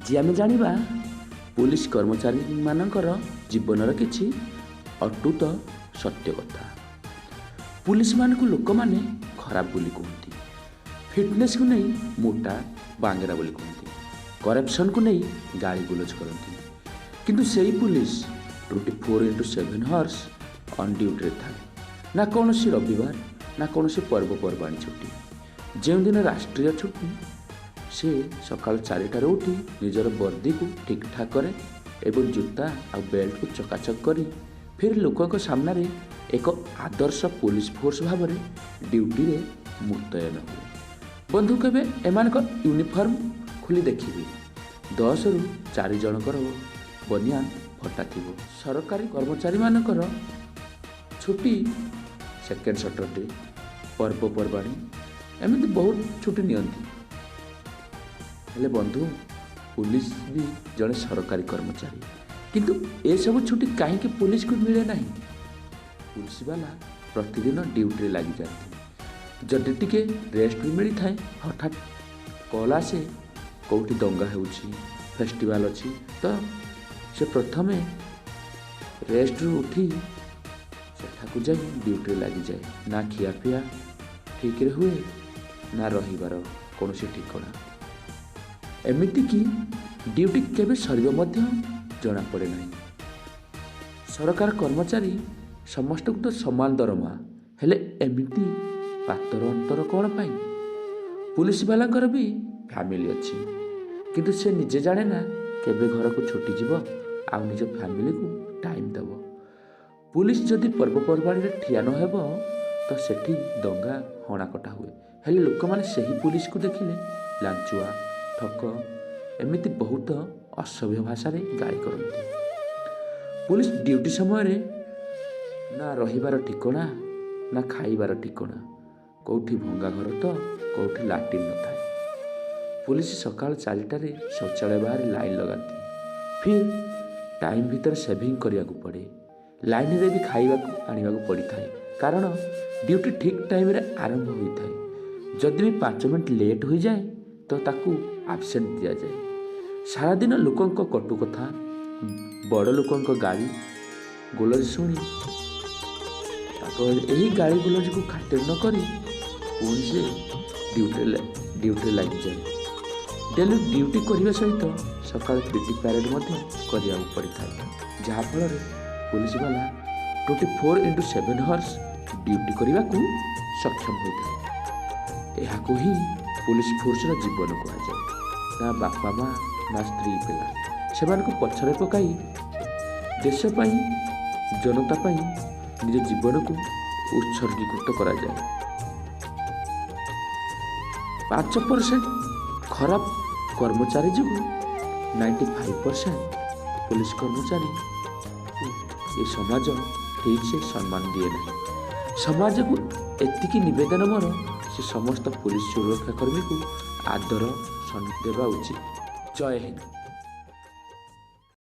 जी आमे जानिबा पुलिस कर्मचारी मानकर जीवनर किछि अटूट सत्य कथा। पुलिस मान को लोक माने खराब बोली कहती, फिटनेस को नहीं मोटा बांगेरा बोली कहती, करप्शन को नहीं गाली गुलज करती, किंतु सही पुलिस 24/7 हॉर्स ऑन ड्यूटी थाए। ना कौन सी रविवार ना कौन सी पर्वपर्वाणी छुट्टी। जो दिन राष्ट्रीय छुट्टी से सकाल 4टार उठी निजर वर्दी को ठीक ठाक करे एवं जूता आ बेल्ट को चकाचक करी फिर लोकों सामने एक आदर्श पुलिस फोर्स भाव में ड्यूटी रे मुतयन हुए। बंधु केवे एमान यूनिफॉर्म खोली देखिए 10 ରୁ 4 जनकर बनियान फटा थी। सरकारी कर्मचारी मानकर छुट्टी सेकेंड सैटरडे पर्वपर्वाणी एमती बहुत छुट्टी नियंती। हेले बंधु पुलिस भी जड़े सरकारी कर्मचारी, किंतु ए सब छुट्टी कहीं पुलिस को मिले नहीं। पुलिस वाला प्रतिदिन ड्यूटी लगी जाती, जदि टिके रेस्ट भी मिली थाए हठात कॉल आसे कौटी दंगा होउछि फेस्टिवल अच्छी तो से प्रथमे रेस्ट रु उठी सेठाकू जाई ड्यूटी लगी जाए। ना खियापिया ठीक रे हुए ना रहिबार कौन ठिकाना। एमिति कि ड्यूटी केबे सरिब मध्य जना पड़े नहीं। सरकार कर्मचारी समस्त को तो समान दरमा, हेले एमिति पातर अंतर कौन पाई। पुलिस वाला भी फैमिली अच्छी, किंतु से निजे जाने ना केबे घर को छुट्टी जीव आ निज फैमिली को टाइम देव। पुलिस जदि पर्वपर्वाणी रे ठिया न हेब तो सेठी दंगा हणाकटा हुए, हेले लोक माने सही पुलिस को देखिले लांचुआ ठक एमिति बहुत असभ्य भाषा रे गाली करती। पुलिस ड्यूटी समय रे ना रहिबार ठिकाना ना खाइबार ठिकाना, कौठी भंगा घर तो कौठी लाट्रिन न थाए। पुलिस सकाल 4टारे शौचालय बाहर लाइन लगाती, फिर टाइम भीतर सेविंग करिया को पड़े। लाइन रे भी खाइबा आनिबा को पड़ी थाए, कारण ड्यूटी ठीक टाइम रे आरंभ होई थाए। जदि भी 5 मिनट लेट हो जाए तो ताकू आब्सेंट दिया जाए। सारा दिन लोकों कटु कथा बड़ लोकों गाड़ी गोलज शुणी यही गाड़ी गोलज को खातिर न करी पुणी से ड्यूटी लगी जाए। डेली ड्यूटी करने सहित सकाल पीटी पैरेड करने पड़ी था, जहाँफल पुलिस वाला 24/7 हॉर्स ड्यूटी करने को सक्षम होता है। यह ही पुलिस फोर्स जीवन कहुए। ना बापा माँ ना स्त्री पिला से पछरे पकाई देश पाई जनता पाई निज जीवन को उत्सर्गीकृत करा जाए। 5% खराब कर्मचारी जो 95% पुलिस कर्मचारी ये समाज ठीक से सम्मान दिए नहीं। समाज को एतिकी निवेदन मोर से समस्त पुलिस सुरक्षा कर्मी को आदर देवा उचित। जय हिंद।